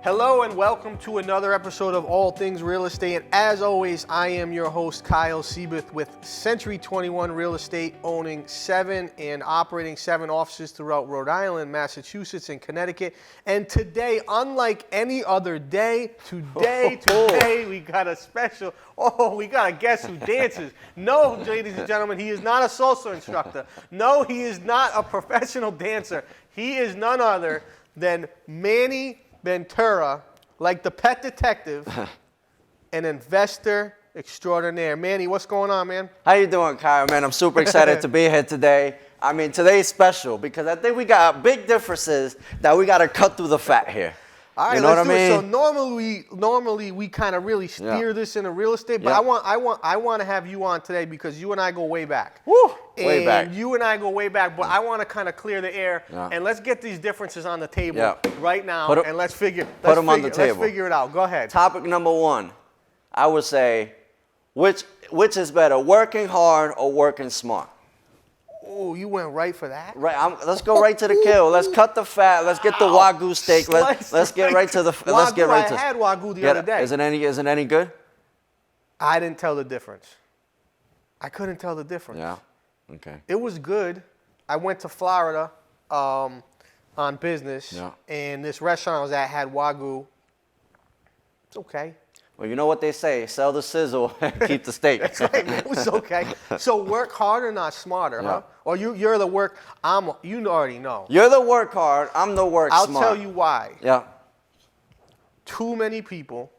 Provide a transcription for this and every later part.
Hello and welcome to another episode of All Things Real Estate. And as always, I am your host, Kyle Seyboth, with Century 21 Real Estate, owning 7 and operating 7 offices throughout Rhode Island, Massachusetts, and Connecticut. And today, unlike any other day, today we got a special, we got a guest who dances. No, ladies and gentlemen, he is not a salsa instructor. No, he is not a professional dancer. He is none other than Manny Ventura, like the pet detective, an investor extraordinaire. Manny, what's going on, man? How you doing, Kyle? Man, I'm super excited to be here today. I mean, today's special because I think we got big differences that we got to cut through the fat here. All right, you know let's what I do mean? it. So normally we kind of really steer this into real estate, but I want to have you on today because you and I go way back. Woo! Way back. And you and I go way back, but I want to kind of clear the air and let's get these differences on the table right now, and let's figure it out. Go ahead. Topic number 1, I would say, which is better, working hard or working smart? Oh, you went right for that? Right. Let's go right to the kill. Let's cut the fat. Let's get the Wagyu steak. Let's get right to the. Let's get right to. I had Wagyu the other day. Is it any good? I didn't tell the difference. I couldn't tell the difference. Yeah. Okay. It was good. I went to Florida on business, and this restaurant I was at had Wagyu. It's okay. Well, you know what they say, sell the sizzle and keep the steak. That's right, man. It was okay. So work harder, not smarter, huh? Or you're the work, you already know. You're the work hard, I'm the work smart. I'll tell you why. Yeah. Too many people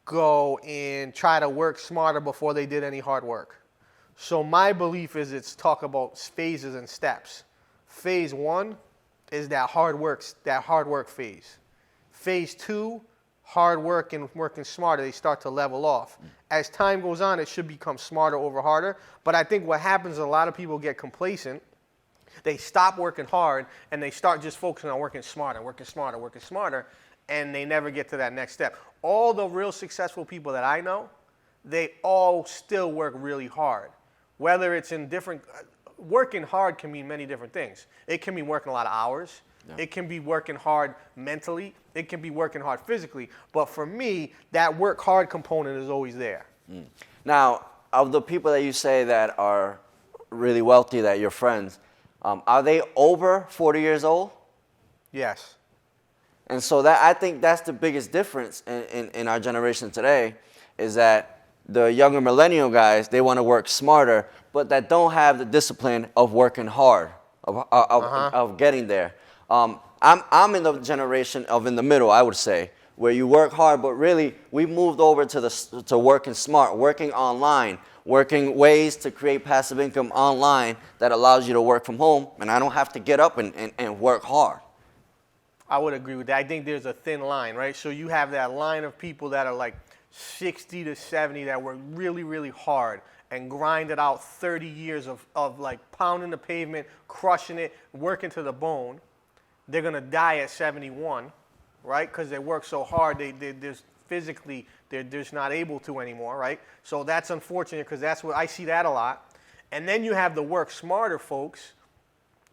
go and try to work smarter before they did any hard work. So my belief is it's talk about phases and steps. Phase 1 is that hard work phase. Phase 2, hard work and working smarter, they start to level off. As time goes on, it should become smarter over harder. But I think what happens is a lot of people get complacent. They stop working hard and they start just focusing on working smarter, and they never get to that next step. All the real successful people that I know, they all still work really hard. Whether it's in different, working hard can mean many different things. It can mean working a lot of hours. Yeah. It can be working hard mentally. It can be working hard physically. But for me, that work hard component is always there. Now, of the people that you say that are really wealthy, that you're friends, are they over 40 years old? Yes. And so I think that's the biggest difference in our generation today, is that the younger millennial guys, they want to work smarter, but that don't have the discipline of working hard, of getting there. I'm in the generation of in the middle, I would say, where you work hard, but really we moved over to working smart, working online, working ways to create passive income online that allows you to work from home, and I don't have to get up and work hard. I would agree with that. I think there's a thin line, right? So you have that line of people that are like 60 to 70 that work really, really hard and grinded out 30 years of like pounding the pavement, crushing it, working to the bone. They're going to die at 71, right? Because they work so hard, they're just not able to anymore, right? So that's unfortunate because that's what I see that a lot. And then you have the work smarter folks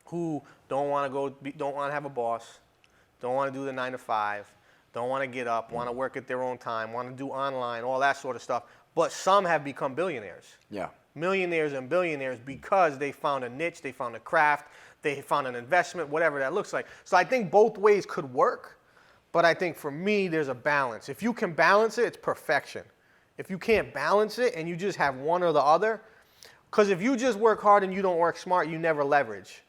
who don't want to have a boss, don't want to do the 9 to 5, don't want to get up, want to work at their own time, want to do online, all that sort of stuff. But some have become billionaires. Yeah. Millionaires and billionaires because they found a niche, they found a craft, they found an investment, whatever that looks like. So I think both ways could work, but I think for me, there's a balance. If you can balance it, it's perfection. If you can't balance it and you just have one or the other, because if you just work hard and you don't work smart, you never leverage.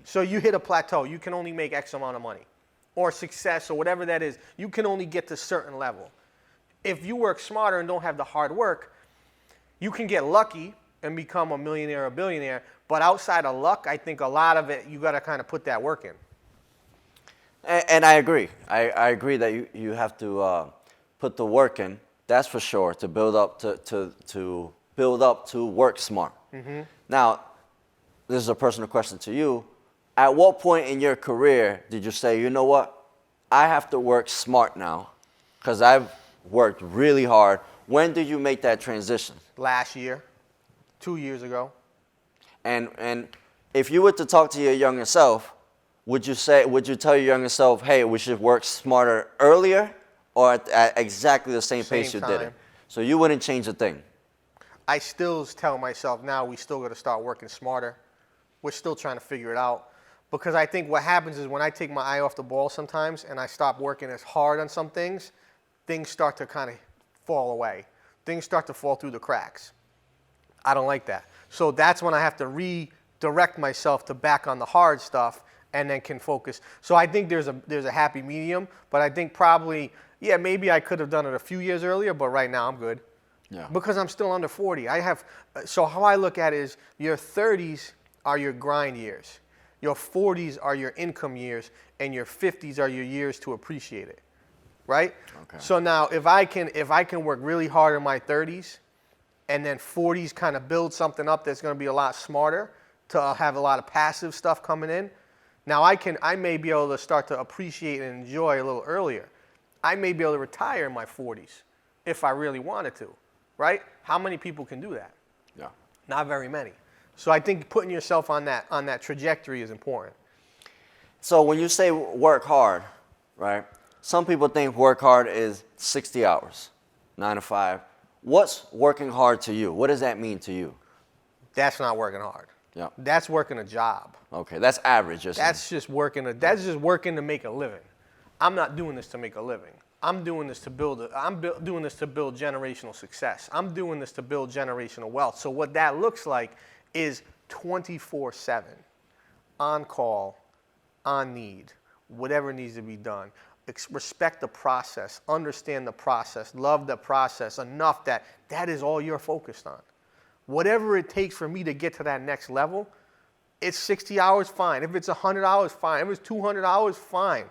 So you hit a plateau. You can only make X amount of money or success or whatever that is. You can only get to a certain level. If you work smarter and don't have the hard work, you can get lucky and become a millionaire or a billionaire. But outside of luck, I think a lot of it, you got to kind of put that work in. And I agree. I agree that you have to put the work in. That's for sure, to build up to work smart. Mm-hmm. Now, this is a personal question to you. At what point in your career did you say, you know what, I have to work smart now because I've worked really hard? When did you make that transition? Last year, 2 years ago. And if you were to talk to your younger self, would you tell your younger self, hey, we should work smarter earlier or at exactly the same pace you did it? time. So you wouldn't change a thing. I still tell myself now we still got to start working smarter. We're still trying to figure it out. Because I think what happens is when I take my eye off the ball sometimes and I stop working as hard on some things start to kind of fall away. Things start to fall through the cracks. I don't like that. So that's when I have to redirect myself to back on the hard stuff and then can focus. So I think there's a happy medium, but I think probably, yeah, maybe I could have done it a few years earlier, but right now I'm good. Yeah. Because I'm still under 40. So how I look at it is your 30s are your grind years. Your 40s are your income years, and your 50s are your years to appreciate it, right? Okay. So now if I can work really hard in my 30s and then 40s kind of build something up that's going to be a lot smarter to have a lot of passive stuff coming in, now I may be able to start to appreciate and enjoy a little earlier. I may be able to retire in my 40s if I really wanted to, right? How many people can do that? Yeah. Not very many. So I think putting yourself on that trajectory is important. So when you say work hard, right? Some people think work hard is 60 hours, 9 to 5. What's working hard to you? What does that mean to you? That's not working hard. Yeah. That's working a job. Okay, that's average. That's just working to make a living. I'm not doing this to make a living. I'm doing this to build generational success. I'm doing this to build generational wealth. So what that looks like is 24/7, on call, on need, whatever needs to be done. Respect the process, understand the process, love the process enough that is all you're focused on. Whatever it takes for me to get to that next level, it's 60 hours, fine. If it's 100 hours, fine. If it's 200 hours, fine.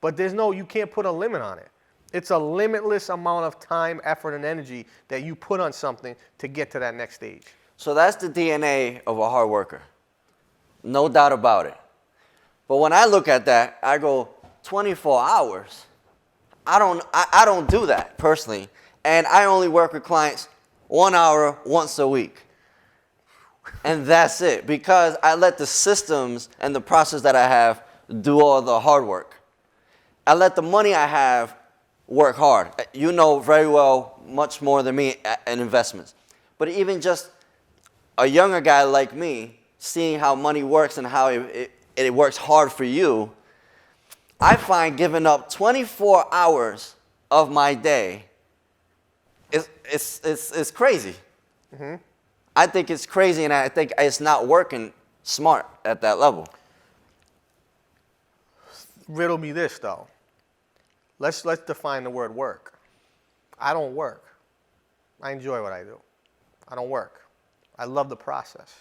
But you can't put a limit on it. It's a limitless amount of time, effort, and energy that you put on something to get to that next stage. So that's the DNA of a hard worker. No doubt about it. But when I look at that, I go, 24 hours? I don't do that personally. And I only work with clients 1 hour once a week. And that's it, because I let the systems and the process that I have do all the hard work. I let the money I have work hard. You know very well, much more than me, in investments. But even just a younger guy like me, seeing how money works and how it works hard for you, I find giving up 24 hours of my day it's crazy. Mm-hmm. I think it's crazy, and I think it's not working smart at that level. Riddle me this, though. Let's define the word work. I don't work. I enjoy what I do. I don't work. I love the process.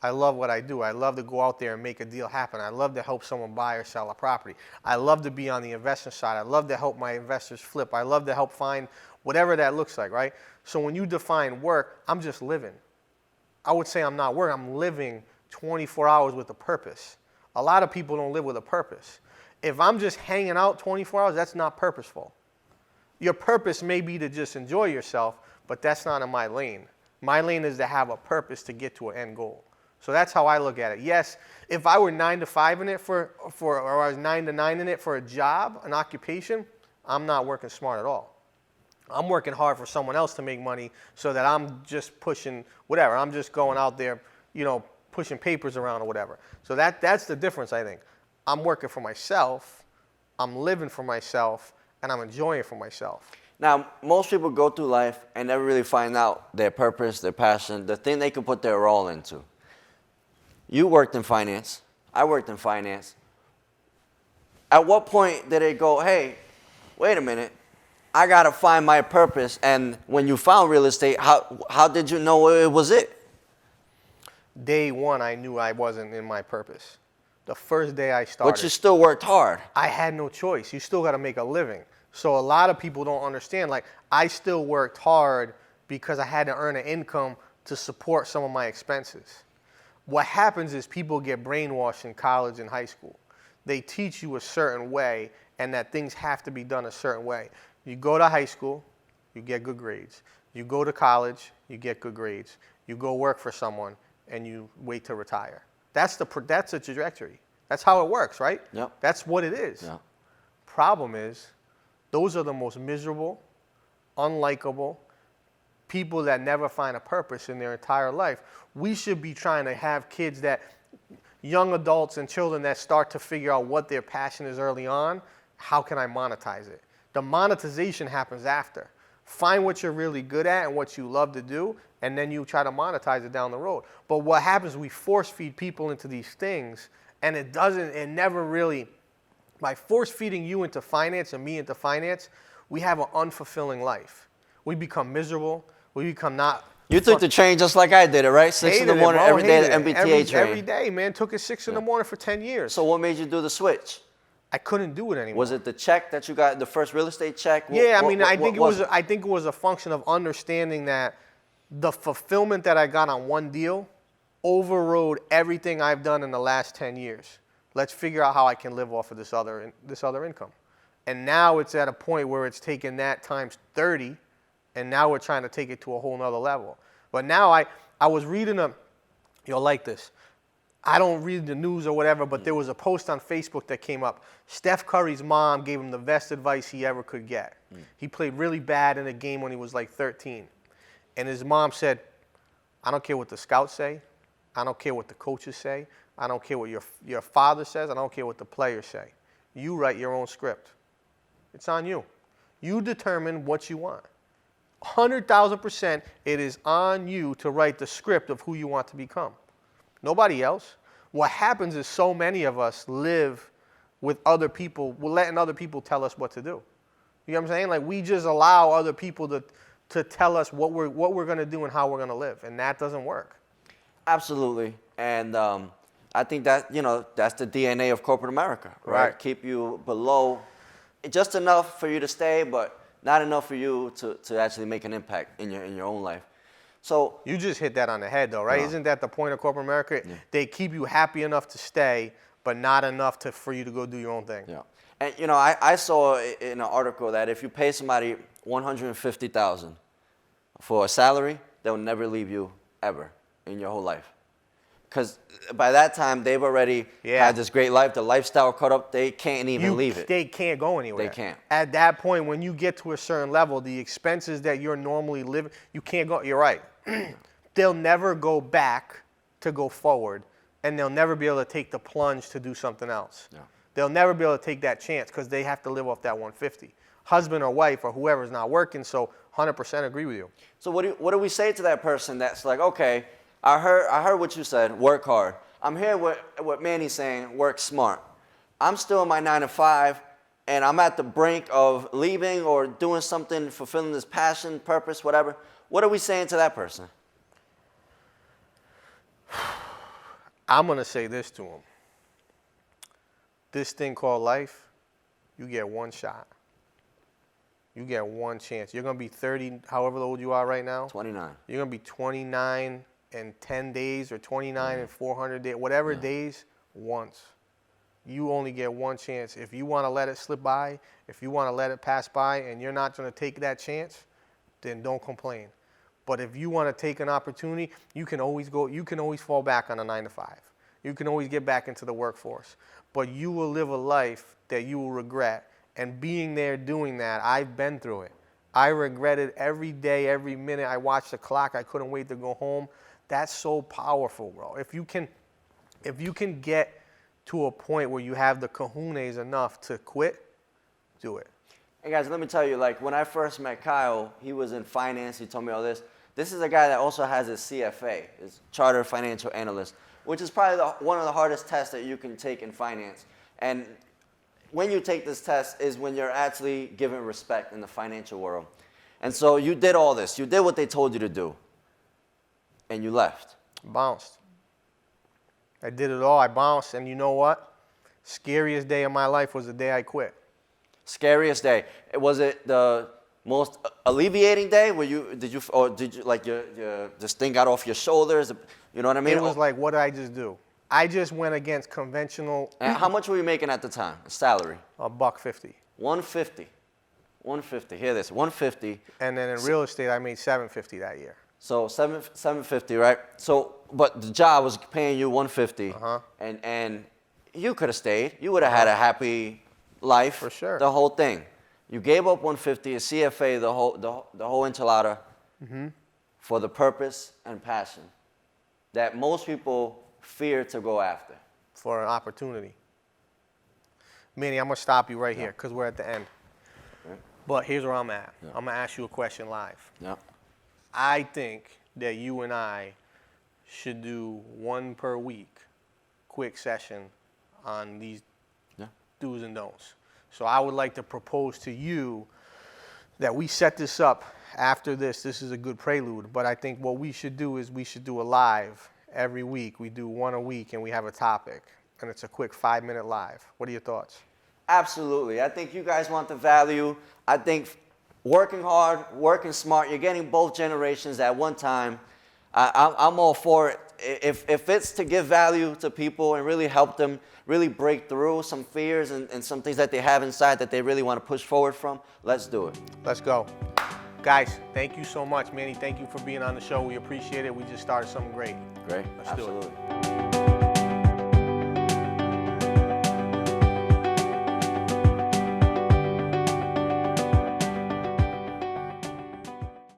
I love what I do. I love to go out there and make a deal happen. I love to help someone buy or sell a property. I love to be on the investment side. I love to help my investors flip. I love to help find whatever that looks like, right? So when you define work, I'm just living. I would say I'm not working. I'm living 24 hours with a purpose. A lot of people don't live with a purpose. If I'm just hanging out 24 hours, that's not purposeful. Your purpose may be to just enjoy yourself, but that's not in my lane. My lane is to have a purpose to get to an end goal. So that's how I look at it. Yes, if I were 9 to 5 in it or I was 9 to 9 in it for a job, an occupation, I'm not working smart at all. I'm working hard for someone else to make money so that I'm just pushing whatever. I'm just going out there, pushing papers around or whatever. So that's the difference, I think. I'm working for myself, I'm living for myself, and I'm enjoying it for myself. Now, most people go through life and never really find out their purpose, their passion, the thing they can put their all into. You worked in finance. I worked in finance. At what point did it go, hey, wait a minute, I got to find my purpose? And when you found real estate, how did you know it was it? Day one, I knew I wasn't in my purpose. The first day I started. But you still worked hard. I had no choice. You still got to make a living. So a lot of people don't understand. Like, I still worked hard because I had to earn an income to support some of my expenses. What happens is people get brainwashed in college and high school. They teach you a certain way and that things have to be done a certain way. You go to high school, you get good grades. You go to college, you get good grades. You go work for someone and you wait to retire. That's the trajectory. That's how it works, right? Yep. That's what it is. Yeah. Problem is, those are the most miserable, unlikable people that never find a purpose in their entire life. We should be trying to have kids that, young adults and children that start to figure out what their passion is early on. How can I monetize it? The monetization happens after. Find what you're really good at and what you love to do, and then you try to monetize it down the road. But what happens, we force feed people into these things, and it never really, by force feeding you into finance and me into finance, we have an unfulfilling life. We become miserable. We become not. You took the train just like I did it, right? 6 in the morning, every day, the MBTA train. Every day, man. Took it 6 in the morning for 10 years. So what made you do the switch? I couldn't do it anymore. Was it the check that you got, the first real estate check? I think it was a function of understanding that the fulfillment that I got on one deal overrode everything I've done in the last 10 years. Let's figure out how I can live off of this other income. And now it's at a point where it's taken that times 30, and now we're trying to take it to a whole nother level. But now I was reading you'll like this. I don't read the news or whatever, but there was a post on Facebook that came up. Steph Curry's mom gave him the best advice he ever could get. He played really bad in a game when he was like 13. And his mom said, I don't care what the scouts say. I don't care what the coaches say. I don't care what your father says. I don't care what the players say. You write your own script. It's on you. You determine what you want. 100,000%, it is on you to write the script of who you want to become. Nobody else. What happens is so many of us live with other people, we're letting other people tell us what to do. You know what I'm saying? Like, we just allow other people to tell us what we're going to do and how we're going to live, and that doesn't work. Absolutely. And I think that, that's the DNA of corporate America, right? Keep you below just enough for you to stay, but not enough for you to actually make an impact in your own life. So you just hit that on the head, though, right? Isn't that the point of corporate America? Yeah. They keep you happy enough to stay, but not enough for you to go do your own thing. Yeah. And I saw in an article that if you pay somebody $150,000 for a salary, they'll never leave you ever in your whole life. Because by that time, they've already had this great life. The lifestyle caught up. They can't even leave it. They can't go anywhere. They can't. At that point, when you get to a certain level, the expenses that you're normally living, you can't go. You're right. They'll never go back to go forward, and they'll never be able to take the plunge to do something else. Yeah. They'll never be able to take that chance because they have to live off that 150. Husband or wife or whoever's not working, so 100% agree with you. So what do we say to that person that's like, okay, I heard what you said, work hard. I'm hearing what Manny's saying, work smart. I'm still in my 9 to 5, and I'm at the brink of leaving or doing something, fulfilling this passion, purpose, whatever. What are we saying to that person? I'm going to say this to him. This thing called life, you get one shot. You get one chance. You're going to be 30, however old you are right now. 29. You're going to be 29 in 10 days or 29 in 400 days, whatever days, once. You only get one chance. If you want to let it slip by, if you want to let it pass by and you're not going to take that chance, then don't complain. But if you want to take an opportunity, you can always fall back on a 9 to 5. You can always get back into the workforce. But you will live a life that you will regret. And being there doing that, I've been through it. I regretted every day, every minute. I watched the clock. I couldn't wait to go home. That's so powerful, bro. If you can get to a point where you have the cojones enough to quit, do it. Hey guys, let me tell you, like when I first met Kyle, he was in finance. He told me all this. This is a guy that also has his CFA, his Chartered Financial Analyst, which is probably one of the hardest tests that you can take in finance. And when you take this test is when you're actually given respect in the financial world. And so you did all this. You did what they told you to do. And you left. Bounced. I did it all. I bounced. And you know what? Scariest day of my life was the day I quit. Scariest day. Was it the most alleviating day? Did you like this thing got off your shoulders? You know what I mean? It was like, what did I just do? I just went against conventional. And how much were you making at the time? Salary? $150. 150. 150. Hear this. 150. And then in real estate, I made $750 that year. So $750, right? So, but the job was paying you $150, and you could have stayed. You would have had a happy life. For sure. The whole thing. You gave up 150, a CFA, the whole enchilada, for the purpose and passion that most people fear to go after. For an opportunity. Manny, I'm going to stop you right here because we're at the end. Okay. But here's where I'm at. I'm going to ask you a question live. Yeah. I think that you and I should do one per week quick session on these do's and don'ts. So I would like to propose to you that we set this up after this. This is a good prelude, but I think what we should do is we should do a live every week. We do one a week and we have a topic, and it's a quick 5-minute live. What are your thoughts? Absolutely. I think you guys want the value. I think working hard, working smart, you're getting both generations at one time. I'm all for it. If it's to give value to people and really help them really break through some fears and some things that they have inside that they really want to push forward from, let's do it. Let's go. Guys, thank you so much. Manny, thank you for being on the show. We appreciate it. We just started something great. Great. Let's do it. Absolutely.